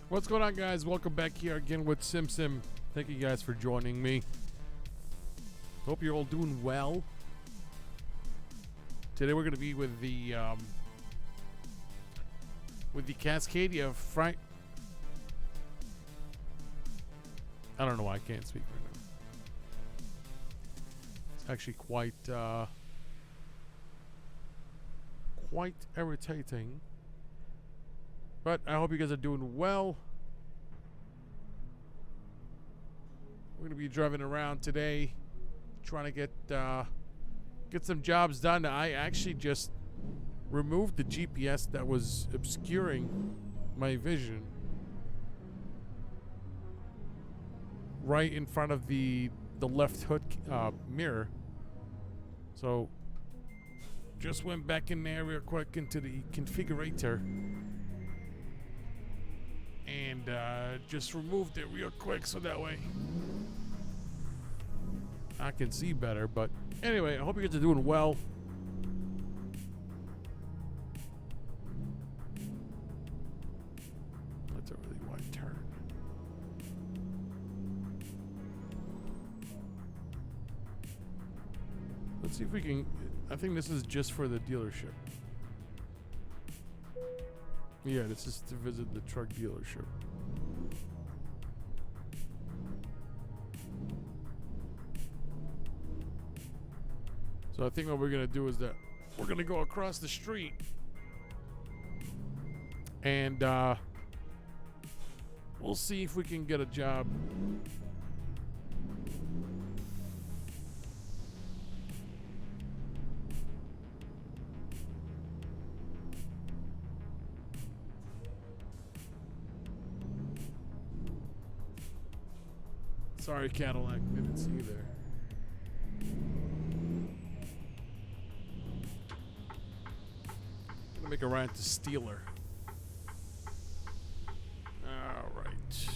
What's going on, guys? Welcome back here again with Sim. Thank you guys for joining me. Hope you're all doing well. Today we're going to be with the Cascadia Frank. I don't know why I can't speak right now. It's actually quite irritating. But I hope you guys are doing well. We're gonna be driving around today, trying to get some jobs done. I actually just removed the GPS that was obscuring my vision right in front of the left hood mirror. So just went back in there real quick into the configurator and just removed it real quick so that way I can see better. But anyway, I hope you guys are doing well. That's a really wide turn. Let's see if we can. I think this is just for the dealership. Yeah, this is to visit the truck dealership. So I think what we're gonna do is that we're gonna go across the street and we'll see if we can get a job. Sorry, Cadillac, didn't see you there. I'm gonna make a ride to Steeler. All right.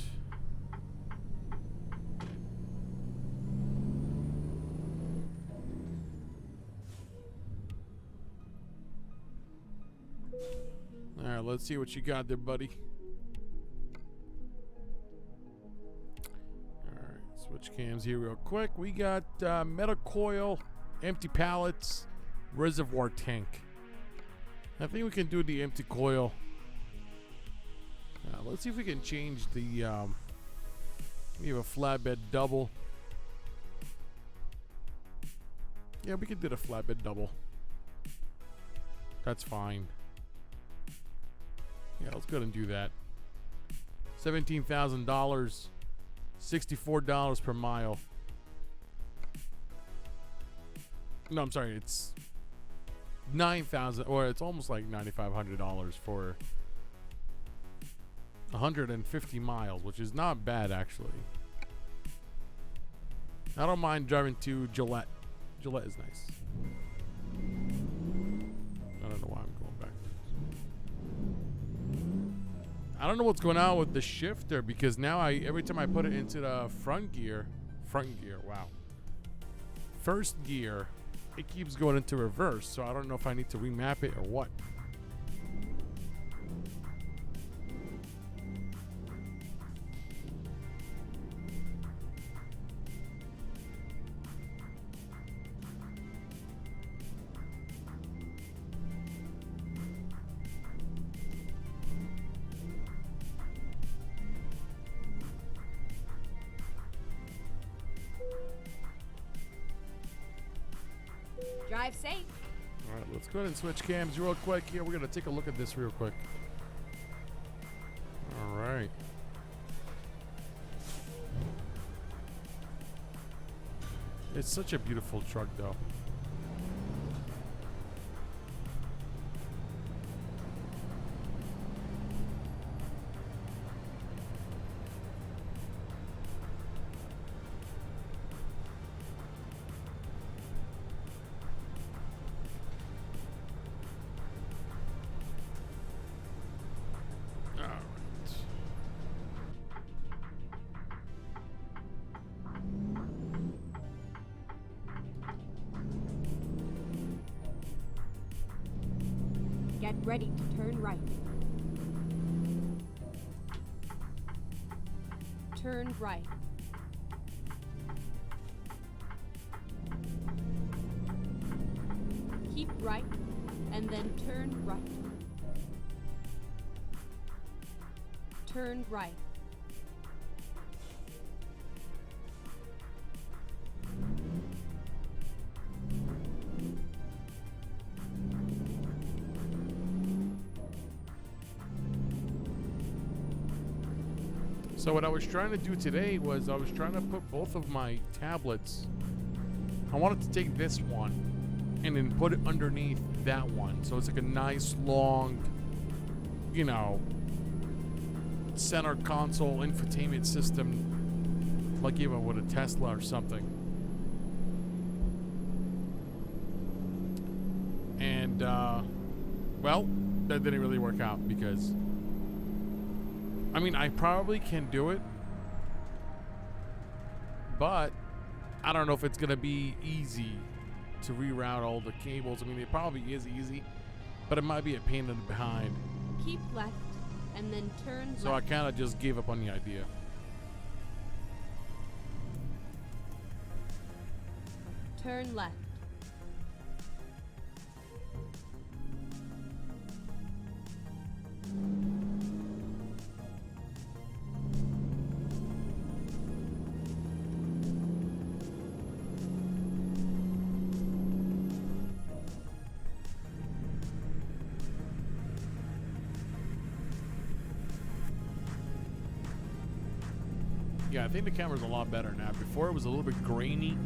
All right, let's see what you got there, buddy. Switch cams here real quick. We got metal coil, empty pallets, reservoir tank. I think we can do the empty coil. Let's see if we can change the. We have a flatbed double. Yeah, we could do the flatbed double. That's fine. Yeah, let's go ahead and do that. $17,000. $64 per mile. No, I'm sorry. It's $9,000, or it's almost like $9,500 for 150 miles, which is not bad actually. I don't mind driving to Gillette. Gillette is nice. I don't know why I'm going back. I don't know what's going on with the shifter, because now every time I put it into the front gear, wow. First gear, it keeps going into reverse, so I don't know if I need to remap it or what. Drive safe. All right, let's go ahead and switch cams real quick here. We're going to take a look at this real quick. All right. It's such a beautiful truck, though. Get ready to turn right. turn right. Keep right, and then turn right. Turn right. So what I was trying to do today was I was trying to put both of my tablets. I wanted to take this one and then put it underneath that one. So it's like a nice long, you know, center console infotainment system, like even with a Tesla or something. And, well, that didn't really work out because, I mean, I probably can do it, but I don't know if it's going to be easy to reroute all the cables. I mean, it probably is easy, but it might be a pain in the behind. Keep left, and then turn So left. I kind of just gave up on the idea. Turn left. Yeah, I think the camera's a lot better now. Before it was a little bit grainy.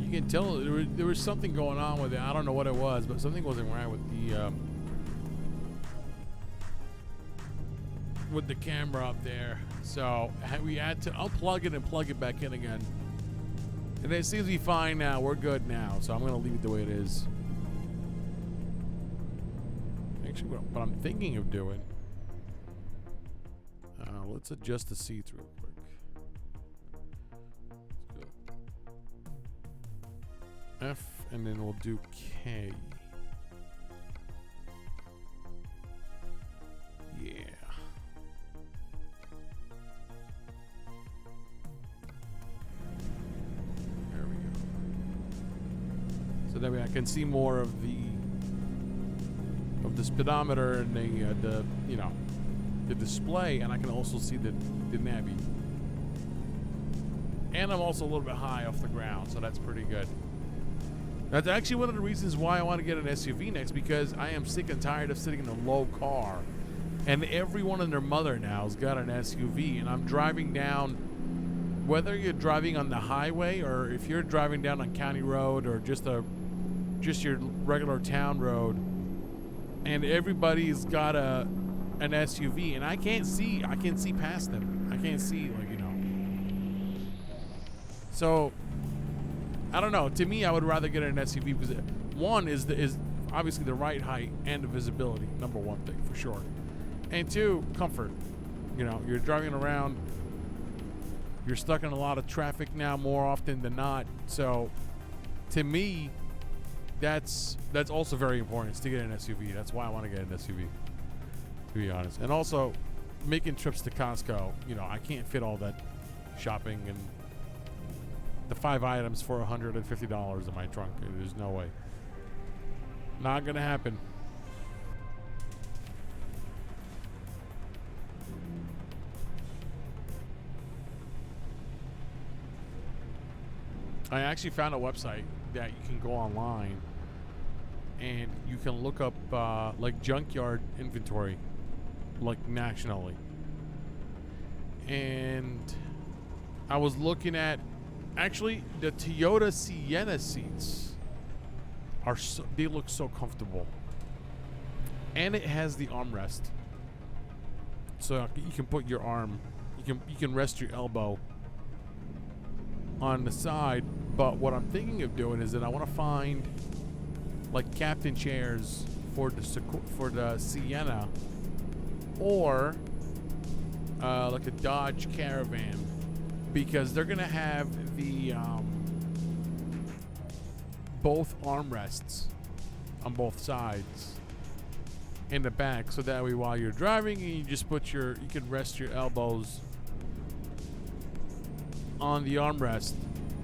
You can tell there was something going on with it. I don't know what it was, but something wasn't right with the camera up there. So we had to unplug it and plug it back in again. And it seems to be fine now. We're good now. So I'm going to leave it the way it is. Actually, what I'm thinking of doing, let's adjust the seats real quick. F, and then we'll do K. Yeah. There we go. So that way I can see more of the speedometer and the you know, the display, and I can also see the navy. And I'm also a little bit high off the ground, so that's pretty good. That's actually one of the reasons why I want to get an SUV next, because I am sick and tired of sitting in a low car. And everyone and their mother now has got an SUV, and I'm driving down, whether you're driving on the highway or if you're driving down on county road or just your regular town road, and everybody's got an SUV, and I can see past them. I can't see, like, you know. So I don't know. To me, I would rather get an SUV because one is obviously the right height and the visibility. Number one thing for sure, and two, comfort. You know, you're driving around. You're stuck in a lot of traffic now more often than not. So, to me, that's also very important. Is to get an SUV. That's why I want to get an SUV. To be honest, and also making trips to Costco. You know, I can't fit all that shopping and the 5 items for $150 in my trunk. There's no way. Not gonna happen. I actually found a website that you can go online and you can look up like junkyard inventory, like nationally. And I was looking at, actually, the Toyota Sienna seats they look so comfortable, and it has the armrest, so you can put your arm, you can rest your elbow on the side. But what I'm thinking of doing is that I want to find like captain chairs for the Sienna, or like a Dodge Caravan, because they're gonna have the both armrests on both sides in the back, so that way while you're driving, you can rest your elbows on the armrest.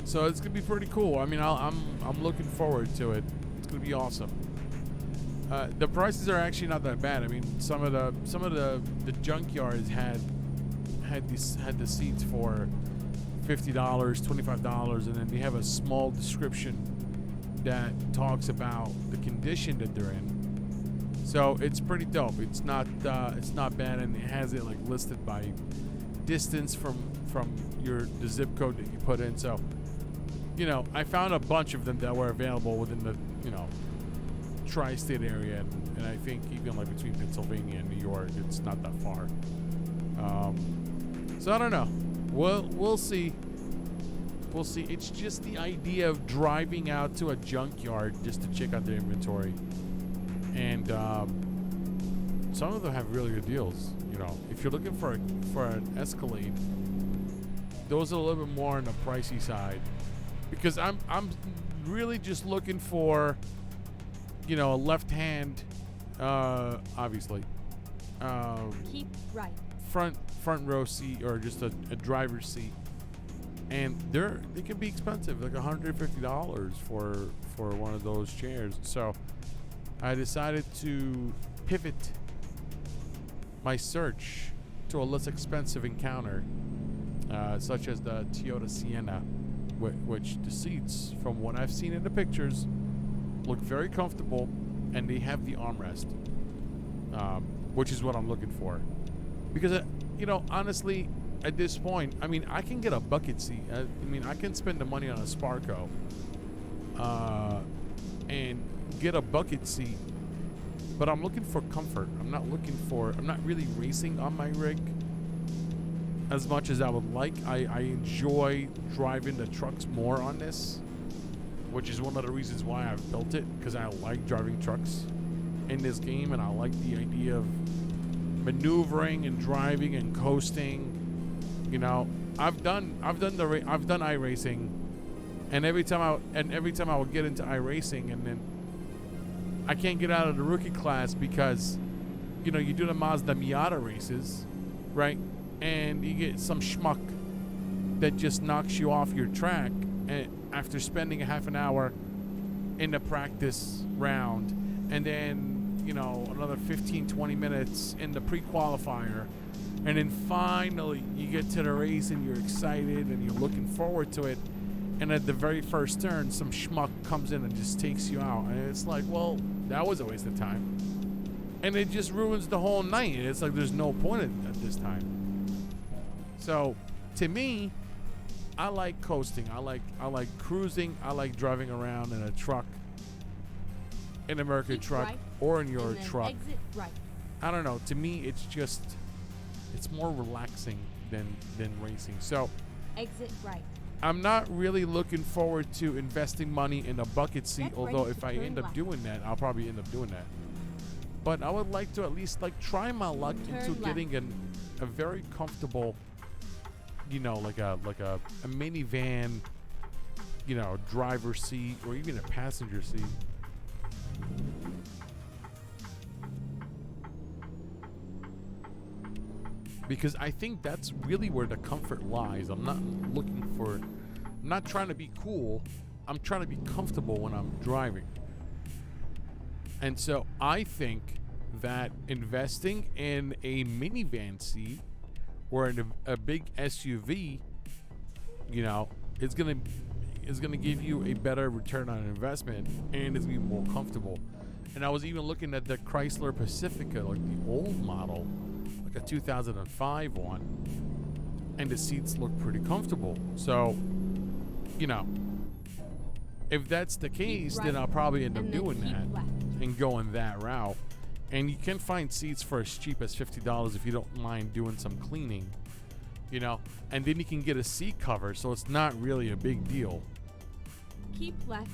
So it's gonna be pretty cool. I mean, I'm looking forward to it. It's gonna be awesome. The prices are actually not that bad. I mean, some of the junkyards had the seats for $50, $25, and then they have a small description that talks about the condition that they're in. So it's pretty dope. It's not bad, and it has it like listed by distance from the zip code that you put in. So, you know, I found a bunch of them that were available within the, you know, tri-state area, and I think even like between Pennsylvania and New York, it's not that far. So I don't know. We'll see. We'll see. It's just the idea of driving out to a junkyard just to check out their inventory, and some of them have really good deals. You know, if you're looking for an Escalade, those are a little bit more on the pricey side, because I'm really just looking for, you know, a left hand, obviously. Keep right. Front row seat, or just a driver's seat, and they can be expensive, like $150 for one of those chairs. So I decided to pivot my search to a less expensive encounter, such as the Toyota Sienna, which the seats, from what I've seen in the pictures, look very comfortable, and they have the armrest, which is what I'm looking for. Because, you know, honestly, at this point, I mean, I can get a bucket seat. I mean, I can spend the money on a Sparco and get a bucket seat, but I'm looking for comfort. I'm not really racing on my rig as much as I would like. I enjoy driving the trucks more on this, which is one of the reasons why I've built it, because I like driving trucks in this game, and I like the idea of maneuvering and driving and coasting. You know, I've done iRacing, and every time I would get into iRacing, and then I can't get out of the rookie class because, you know, you do the Mazda Miata races, right? And you get some schmuck that just knocks you off your track, and after spending a half an hour in the practice round, and then, you know, another 15-20 minutes in the pre-qualifier, and then finally you get to the race and you're excited and you're looking forward to it, and at the very first turn some schmuck comes in and just takes you out, and it's like, well, that was a waste of time, and it just ruins the whole night. It's like there's no point at this time. So to me, I like coasting. I like cruising. I like driving around in a truck, in a Mercury truck, right, or in your and then truck. exit right. I don't know. To me, it's more relaxing than racing. So Exit right. I'm not really looking forward to investing money in a bucket seat. Get Although ready if to I turn end up left. doing that, I'll probably end up doing that. But I would like to at least like try my luck Turn into left. getting a very comfortable, you know, like a minivan, you know, driver's seat, or even a passenger seat. Because I think that's really where the comfort lies. I'm not trying to be cool. I'm trying to be comfortable when I'm driving. And so I think that investing in a minivan seat or in a big SUV, you know, is gonna give you a better return on investment, and it's gonna be more comfortable. And I was even looking at the Chrysler Pacifica, like the old model, like a 2005 one, and the seats look pretty comfortable. So, you know, if that's the case, right, then I'll probably end up and then doing keep that left. and going that route. And you can find seats for as cheap as $50 if you don't mind doing some cleaning, you know. And then you can get a seat cover, so it's not really a big deal. Keep left,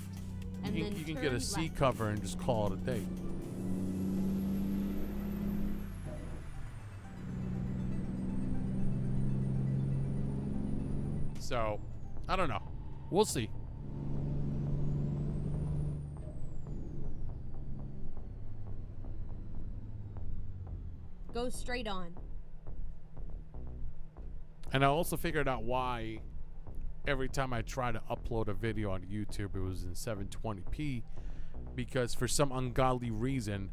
and You then can turn get a seat left. cover and just call it a day. So, I don't know. We'll see. Go straight on. And I also figured out why every time I try to upload a video on YouTube, it was in 720p because for some ungodly reason,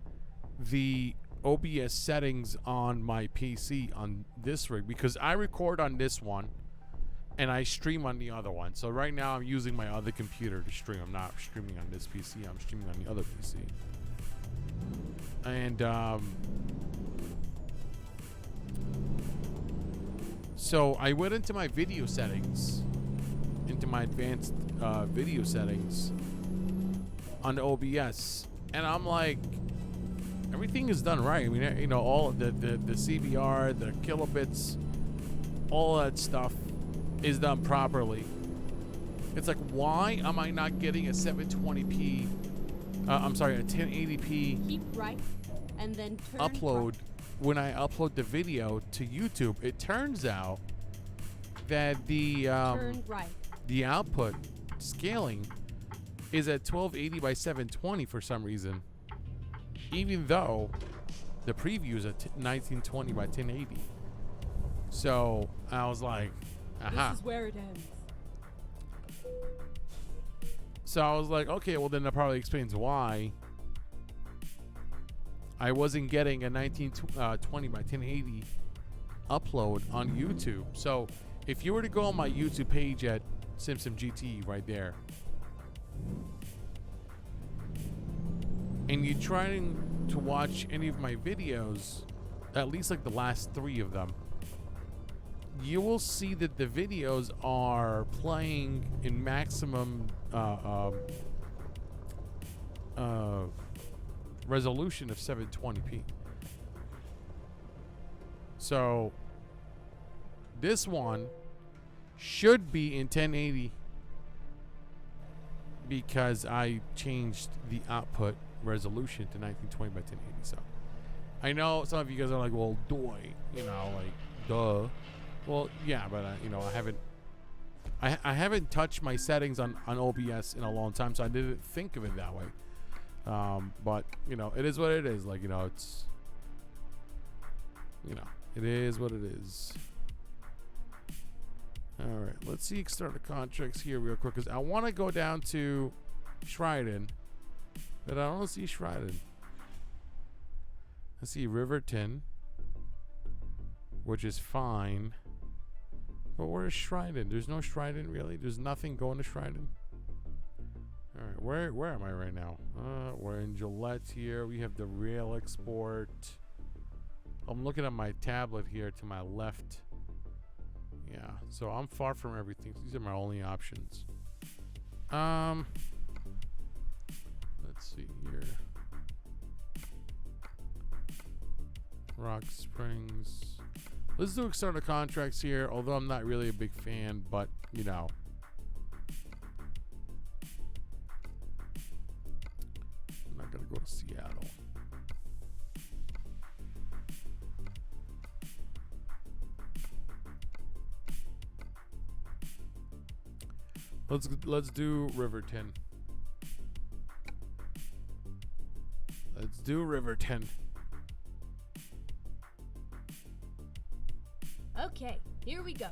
the OBS settings on my PC on this rig, because I record on this one and I stream on the other one. So right now I'm using my other computer to stream. I'm not streaming on this PC. I'm streaming on the other PC. And so I went into my video settings, into my advanced video settings on the OBS, and I'm like, everything is done right. I mean, you know, all the CBR, the kilobits, all that stuff is done properly. It's like, why am I not getting a 720p? I'm sorry, a 1080p. Keep right, and then turn upload right. when I upload the video to YouTube. It turns out that Turn right. the output scaling is at 1280 by 720 for some reason, even though the preview is at 1920 by 1080. So I was like, aha. This is where it ends. So I was like, okay, well then that probably explains why I wasn't getting a 1920 by 1080 upload on YouTube. So if you were to go on my YouTube page at SimSimGT right there, and you're trying to watch any of my videos, at least like the last 3 of them, you will see that the videos are playing in maximum resolution of 720p. So this one should be in 1080 because I changed the output resolution to 1920 by 1080. So I know some of you guys are like, well, doy, you know, like, duh. Well, yeah, but you know, I haven't touched my settings on OBS in a long time, so I didn't think of it that way. But you know, it is what it is. Like, you know, it's, you know, it is what it is. All right, let's see starter contracts here real quick, because I want to go down to Shryden, but I don't see Shryden. I see Riverton, which is fine. But where's Shryden? There's no Shryden, really? There's nothing going to Shryden? Alright, where am I right now? We're in Gillette here. We have the rail export. I'm looking at my tablet here to my left. Yeah, so I'm far from everything. These are my only options. Let's see here. Rock Springs. Let's do starter contracts here, although I'm not really a big fan, but, you know. I'm not going to go to Seattle. Let's do Riverton. Let's do Riverton. Okay, here we go.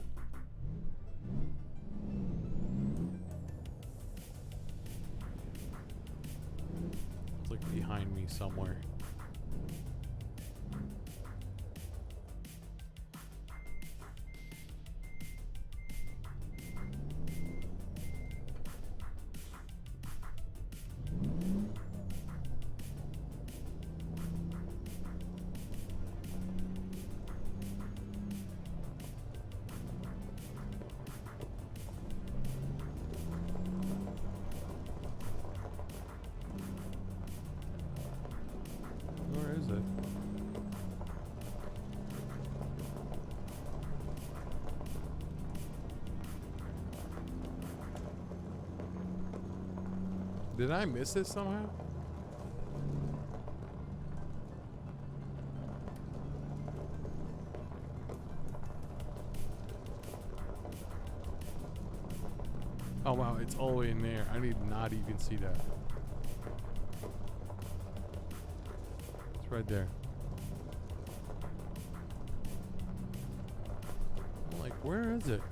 It's like behind me somewhere. Did I miss this somehow? Oh wow, it's all the way in there. I did not even see that. It's right there. I'm like, where is it?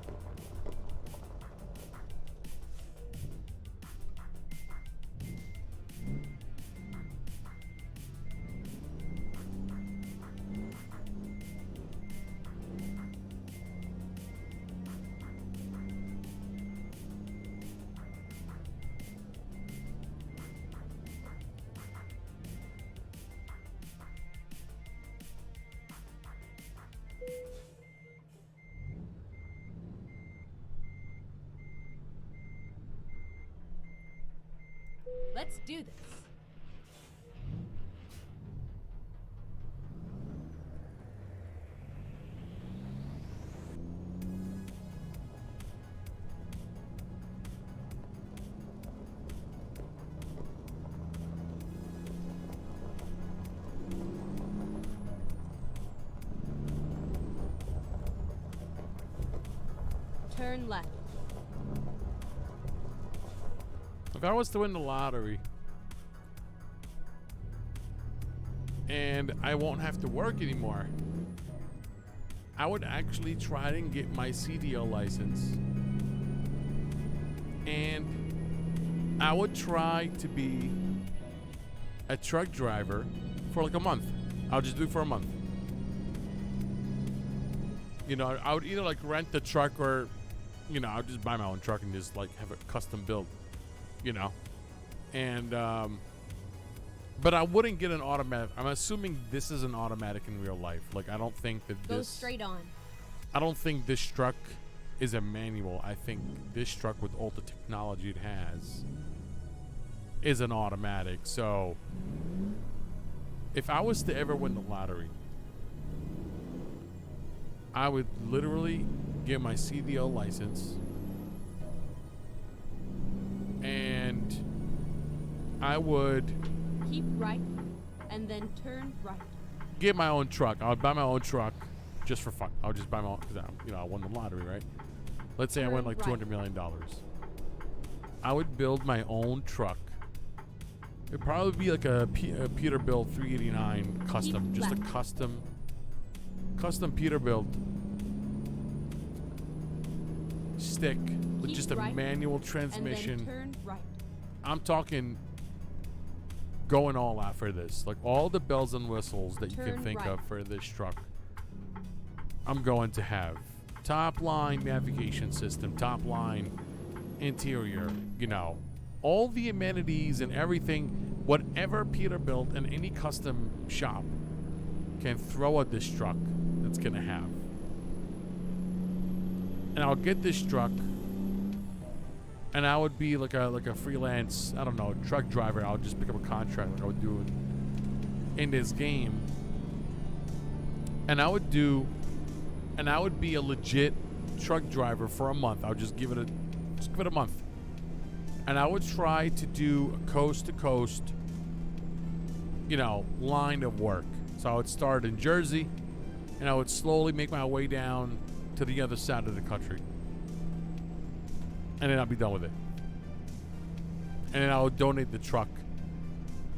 Let's do this. Turn left. If I was to win the lottery and I won't have to work anymore, I would actually try and get my CDL license, and I would try to be a truck driver for like a month. I'll just do it for a month. You know, I would either like rent the truck or, you know, I'll just buy my own truck and just like have it custom built, you know. And but I wouldn't get an automatic. I'm assuming this is an automatic in real life. Like, I don't think that Go straight on. I don't think this truck is a manual. I think this truck, with all the technology it has, is an automatic. So if I was to ever win the lottery, I would literally get my CDL license, and I would Keep right, and then turn right. get my own truck. I would buy my own truck just for fun. I would just buy my own, because I won the lottery, right? Let's say I won like $200 million. I would build my own truck. It'd probably be like a Peterbilt 389 custom, Keep just left. a custom Peterbilt stick with Keep just a right, manual And transmission. then turn right. I'm talking going all out for this. Like, all the bells and whistles that you can Turn think right. of for this truck, I'm going to have. Top line navigation system, top line interior, you know, all the amenities and everything, whatever Peterbilt and any custom shop can throw at this truck, that's going to have. And I'll get this truck, and I would be like a freelance, I don't know, truck driver. I would just pick up a contract like I would do in this game. And I would be a legit truck driver for a month. I would just give it a month. And I would try to do a coast to coast, you know, line of work. So I would start in Jersey, and I would slowly make my way down to the other side of the country. And then I'll be done with it. And then I would donate the truck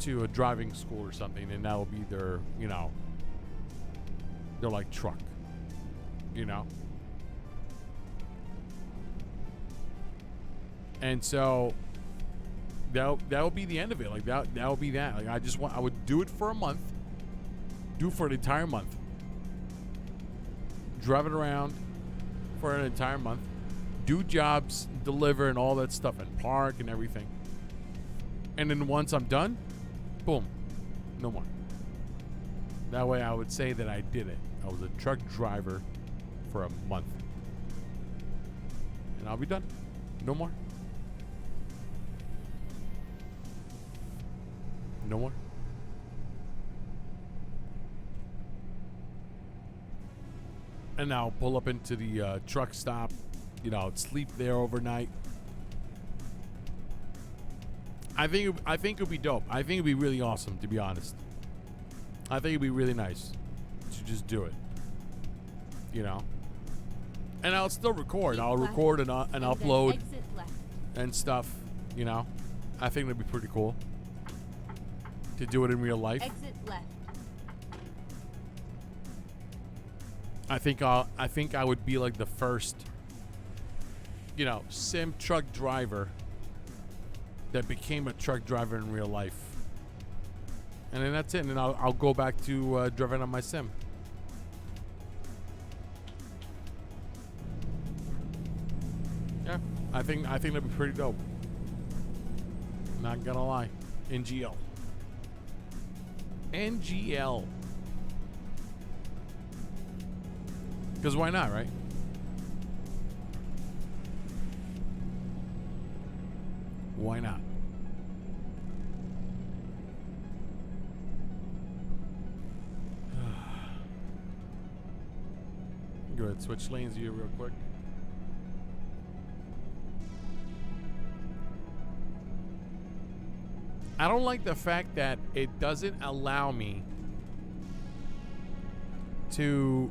to a driving school or something, and that will be their, you know, their like truck, you know. And so that would be the end of it. Like, that would be that. Like, I would do it for a month, do it for an entire month, drive it around for an entire month, do jobs, deliver, and all that stuff, and park and everything. And then once I'm done, boom, no more. That way I would say that I did it. I was a truck driver for a month. And I'll be done. No more. No more. And I'll pull up into the truck stop. You know, I'd sleep there overnight. I think it'd be dope. I think it'd be really awesome, to be honest. I think it'd be really nice to just do it. You know. And I'll still record. I'll record and upload Exit left. and stuff. You know. I think it'd be pretty cool to do it in real life. Exit left. I think I would be like the first, you know, sim truck driver that became a truck driver in real life. And then that's it. And then I'll go back to driving on my sim. Yeah, I think that'd be pretty dope. Not gonna lie. NGL. NGL. Because why not, right? Why not? into it. Switch lanes here real quick. I don't like the fact that it doesn't allow me to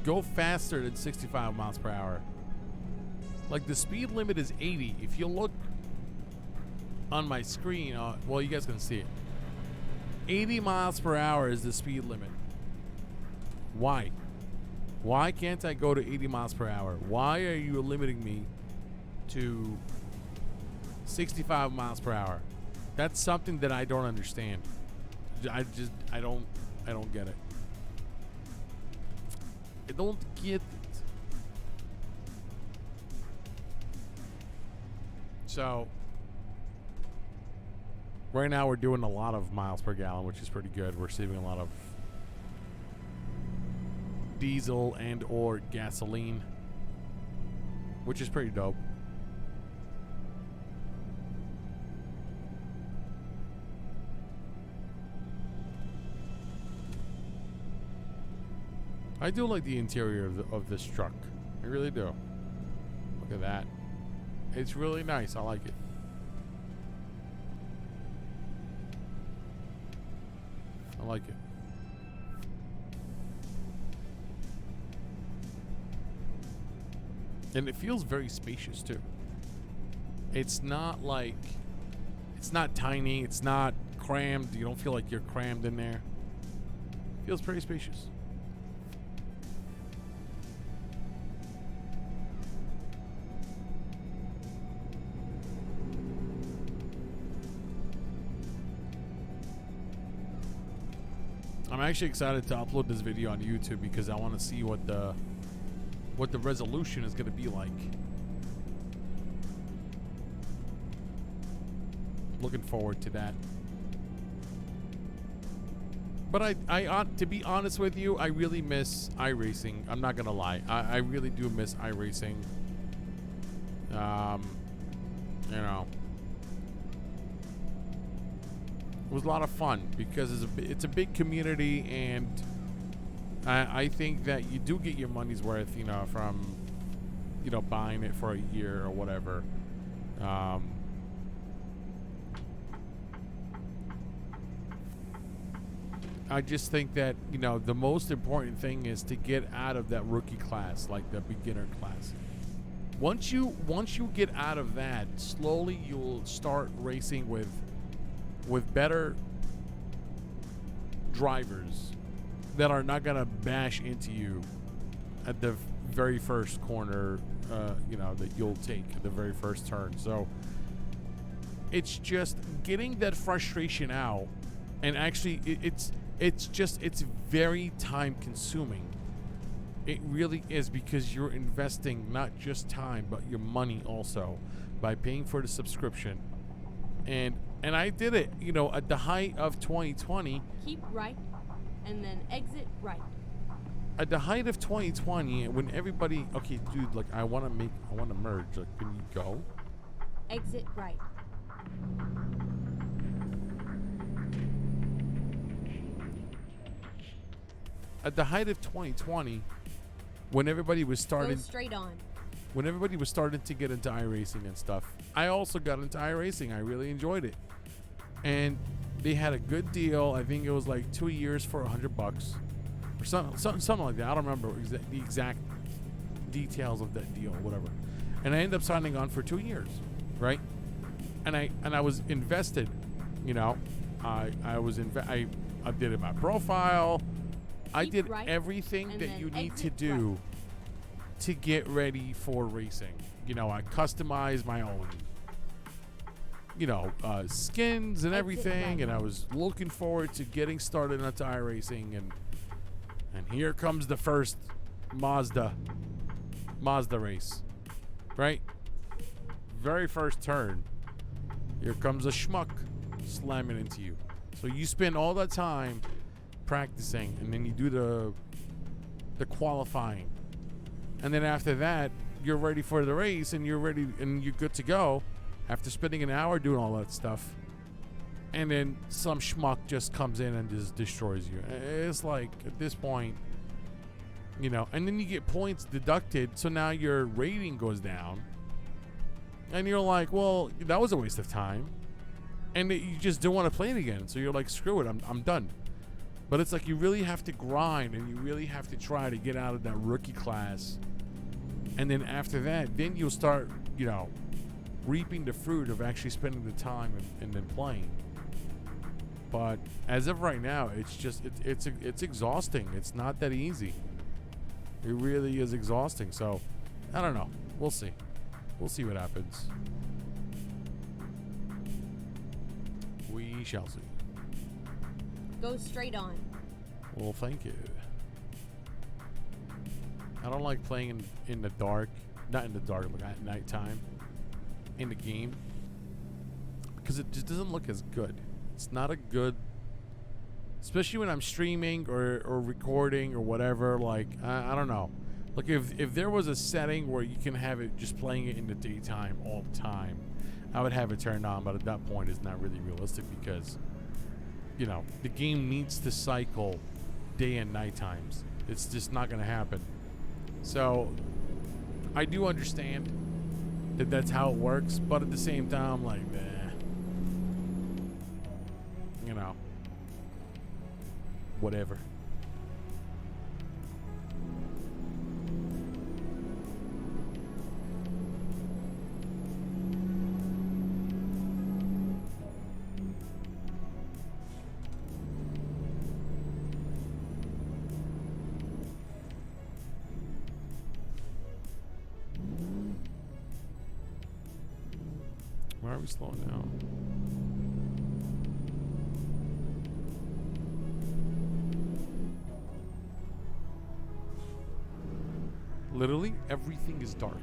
go faster than 65 miles per hour. Like the speed limit is 80. If you look on my screen, well, you guys can see it. 80 miles per hour is the speed limit. Why? Why can't I go to 80 miles per hour? Why are you limiting me to 65 miles per hour? That's something that I don't understand. I don't get it. I don't get it. So right now we're doing a lot of miles per gallon, which is pretty good. We're saving a lot of diesel and or gasoline, which is pretty dope. I do like the interior of this truck. I really do. Look at that. It's really nice. I like it. I like it. And it feels very spacious too. It's not like, it's not tiny. It's not crammed. You don't feel like you're crammed in there. It feels pretty spacious. I'm actually excited to upload this video on YouTube because I want to see what the resolution is going to be like. Looking forward to that. But I to be honest with you, I really miss iRacing. I'm not gonna lie. I really do miss iRacing. You know, it was a lot of fun because it's a big community, and I think that you do get your money's worth, you know, from, you know, buying it for a year or whatever. I just think that, you know, the most important thing is to get out of that rookie class, like the beginner class. Once you get out of that, slowly you'll start racing with better drivers that are not gonna bash into you at the very first corner, you know, that you'll take at the very first turn. So it's just getting that frustration out, and actually it's very time consuming. It really is, because you're investing not just time but your money also by paying for the subscription. And I did it, you know, at the height of 2020. Keep right and then exit right. At the height of 2020, when everybody, okay, dude, like I want to merge. Like, can you go? Exit right. At the height of 2020, when everybody was starting, Go straight on. when everybody was starting to get into iRacing and stuff, I also got into iRacing. I really enjoyed it, and they had a good deal. I think it was like 2 years for $100 or something like that. I don't remember the exact details of that deal or whatever. And I ended up signing on for 2 years, right? And I was invested, you know. I updated my profile. I did right, everything and that then you need to exit do right. to get ready for racing. You know, I customized my own, you know, skins and Exit everything, right. and I was looking forward to getting started into iRacing, and here comes the first Mazda race, right? Very first turn, here comes a schmuck slamming into you. So you spend all that time practicing, and then you do the qualifying, and then after that you're ready for the race, and you're ready and you're good to go after spending an hour doing all that stuff, and then some schmuck just comes in and just destroys you. It's like, at this point, You know, and then you get points deducted, so now your rating goes down. And you're like, well, that was a waste of time. And you just don't want to play it again. So you're like, screw it, I'm done. But it's like you really have to grind and you really have to try to get out of that rookie class. And then after that, then you'll start, you know, reaping the fruit of actually spending the time and then playing. But as of right now, it's just, it's exhausting. It's not that easy. It really is exhausting. So, I don't know. We'll see. We'll see what happens. We shall see. Go straight on. Well, thank you. I don't like playing in the dark. Not in the dark, but at nighttime. In the game. Because it just doesn't look as good. It's not a good... Especially when I'm streaming or recording or whatever. Like, I don't know. Like, if there was a setting where you can have it just playing it in the daytime all the time, I would have it turned on. But at that point, it's not really realistic because... You know, the game needs to cycle day and night times. It's just not going to happen. So, I do understand that that's how it works, but at the same time, I'm like, nah. You know, whatever. Why are we slowing down? Literally everything is dark.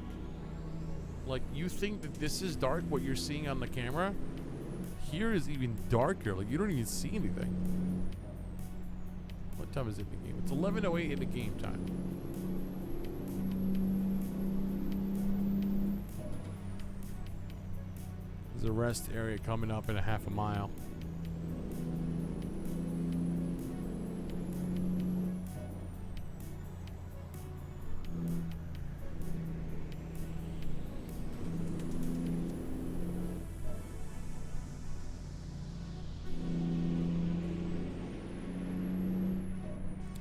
Like, you think that this is dark, what you're seeing on the camera? Here is even darker. Like, you don't even see anything. What time is it in the game? It's 11:08 in the game time. There's a rest area coming up in a half a mile.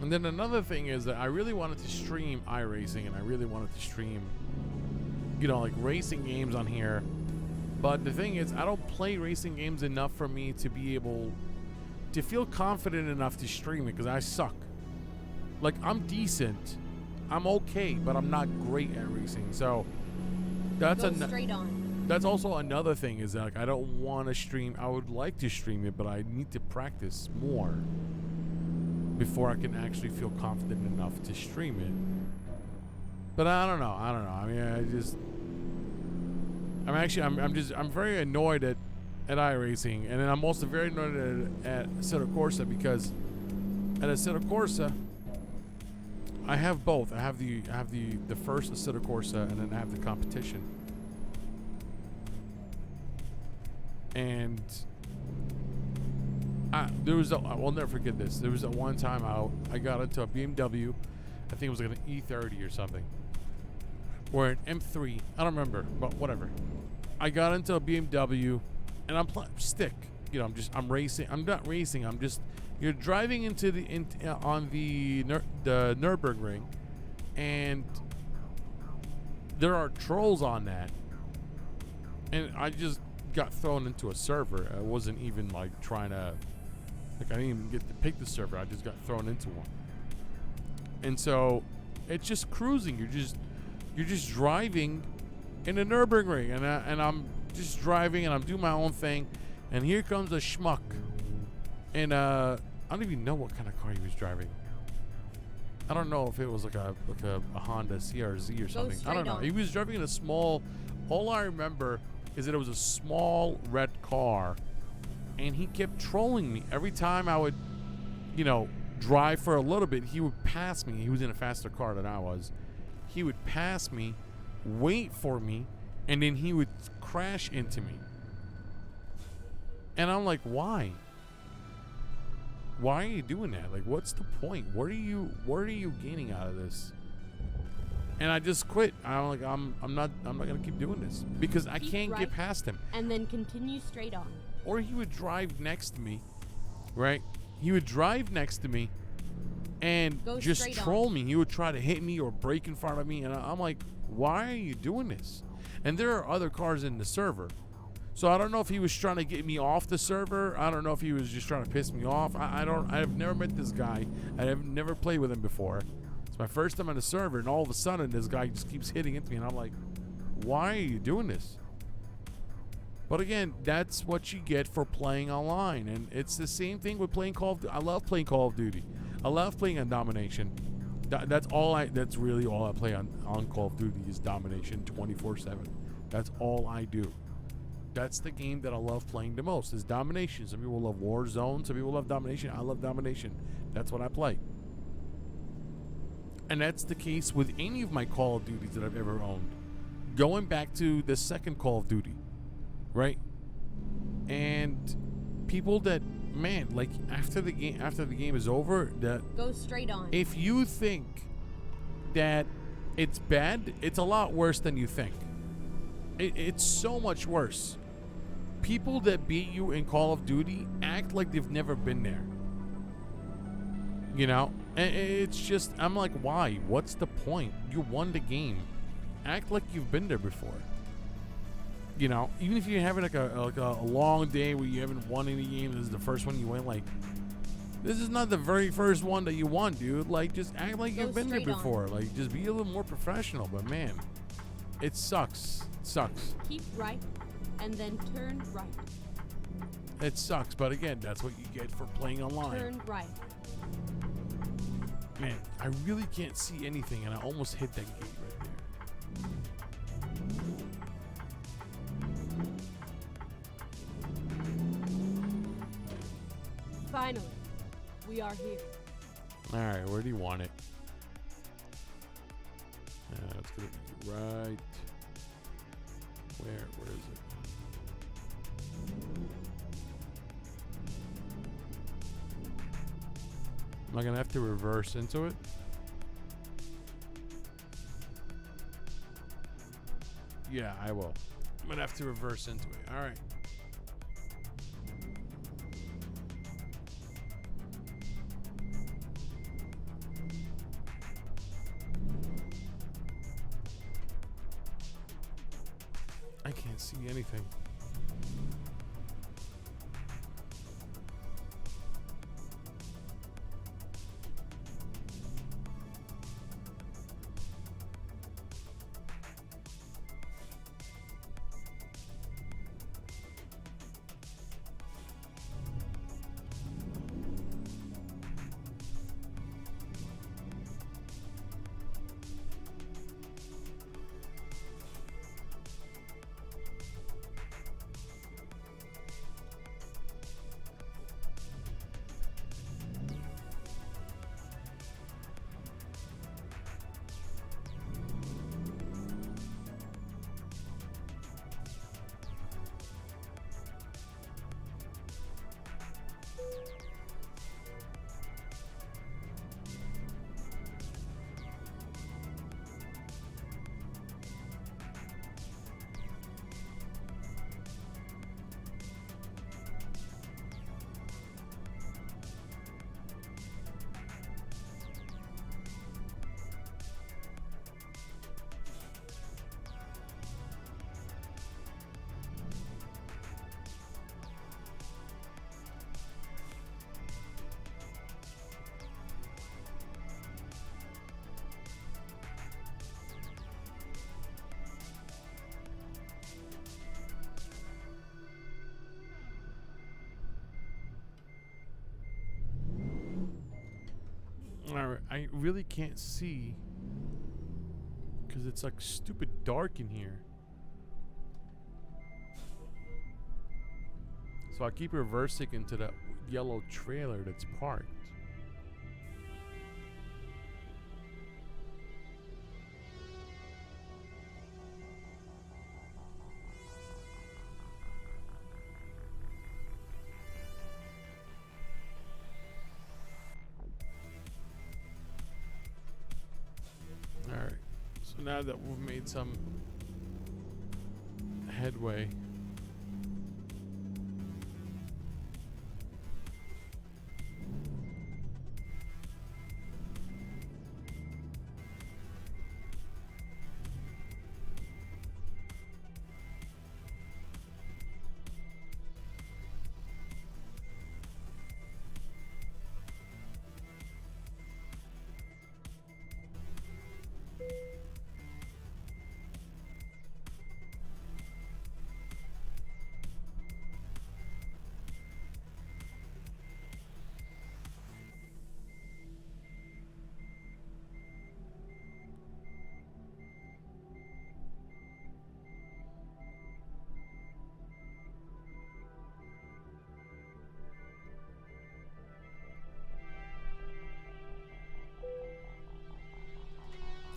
And then another thing is that I really wanted to stream iRacing, and I really wanted to stream, you know, like racing games on here. But the thing is, I don't play racing games enough for me to be able to feel confident enough to stream it, because I suck. Like, I'm decent, I'm okay, but I'm not great at racing. So that's straight on. That's also another thing, is that, like, I don't want to stream. I would like to stream it, but I need to practice more before I can actually feel confident enough to stream it. But I don't know. I mean, I'm very annoyed at iRacing, and then I'm also very annoyed at Assetto Corsa, because at Assetto Corsa, I have both. I have the first Assetto Corsa, and then I have the competition. And I'll never forget this. There was one time I got into a BMW. I think it was like an E30 or something, or an M3. I don't remember, but whatever. I got into a BMW, and I'm stick. You know, I'm racing. I'm not racing. You're driving on the Nürburgring, and there are trolls on that, and I just got thrown into a server. I wasn't even like trying to. Like, I didn't even get to pick the server. I just got thrown into one. And so it's just cruising. You're just driving in the Nürburgring, and I'm just driving, and I'm doing my own thing, and here comes a schmuck, and I don't even know what kind of car he was driving. I don't know if it was like a Honda CRZ or something. I don't know. He was driving in a small. All I remember is that it was a small red car. And he kept trolling me. Every time I would, you know, drive for a little bit, he would pass me. He was in a faster car than I was. He would pass me, wait for me, and then he would crash into me. And I'm like, why? Why are you doing that? Like, what's the point? What are you gaining out of this? And I just quit. I'm not gonna keep doing this because I can't get past him. And then continue straight on. Or he would drive next to me, right? He would drive next to me and just troll me. He would try to hit me or brake in front of me, and I'm like, why are you doing this? And there are other cars in the server. So I don't know if he was trying to get me off the server. I don't know if he was just trying to piss me off. I've never met this guy. I have never played with him before. It's my first time on the server, and all of a sudden this guy just keeps hitting into me, and I'm like, why are you doing this? But again, that's what you get for playing online, and it's the same thing with playing Call of Duty. I love playing Call of Duty. I love playing on Domination. That's really all I play on Call of Duty is Domination 24/7. That's all I do. That's the game that I love playing the most is Domination. Some people love Warzone. Some people love Domination. I love Domination. That's what I play. And that's the case with any of my Call of Duties that I've ever owned. Going back to the second Call of Duty, right? And people that, man, like after the game is over, that go straight on. If you think that it's bad, it's a lot worse than you think. It's so much worse. People that beat you in Call of Duty act like they've never been there. You know? And it's just, I'm like, why? What's the point? You won the game. Act like you've been there before. You know? Even if you're having like a long day where you haven't won any game, this is the first one you win, like, this is not the very first one that you won, dude. Like, just act like you've been there before. Like, just be a little more professional. But man, it sucks. It sucks. Keep right and then turn right. It sucks, but again, that's what you get for playing online. Turn right. Man, I really can't see anything, and I almost hit that gate right there. Finally, we are here. All right, where do you want it? It's gonna be right. Where is it? Am I gonna have to reverse into it? Yeah, I will. I'm gonna have to reverse into it. All right. I can't see anything. Alright, I really can't see because it's like stupid dark in here. So I keep reversing into that yellow trailer that's parked. So now that we've made some headway,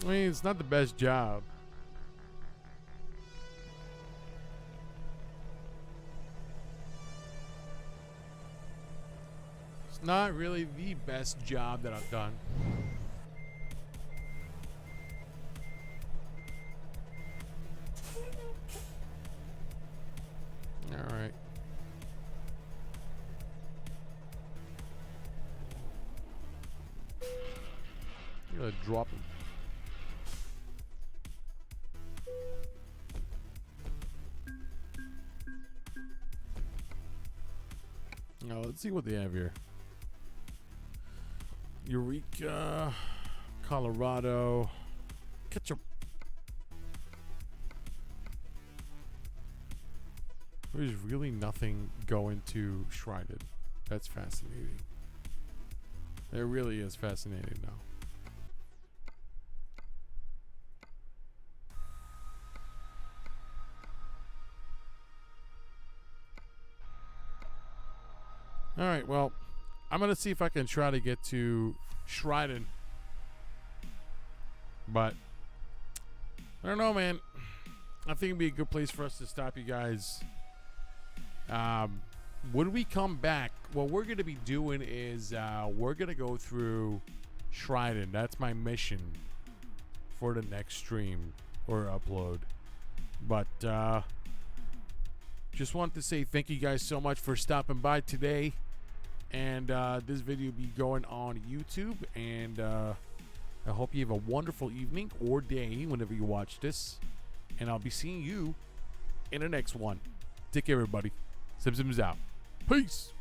I mean, it's not the best job. It's not really the best job that I've done. All right. You gotta drop him. Now let's see what they have here. Eureka, Colorado, ketchup. There's really nothing going to Shrouded. That's fascinating. It really is fascinating now. All right, well, I'm going to see if I can try to get to Shrouded. But I don't know, man. I think it'd be a good place for us to stop, you guys. When we come back, what we're going to be doing is we're going to go through Shrouded. That's my mission for the next stream or upload. But just want to say thank you guys so much for stopping by today. And this video will be going on YouTube. And I hope you have a wonderful evening or day whenever you watch this. And I'll be seeing you in the next one. Take care, everybody. Sims out. Peace.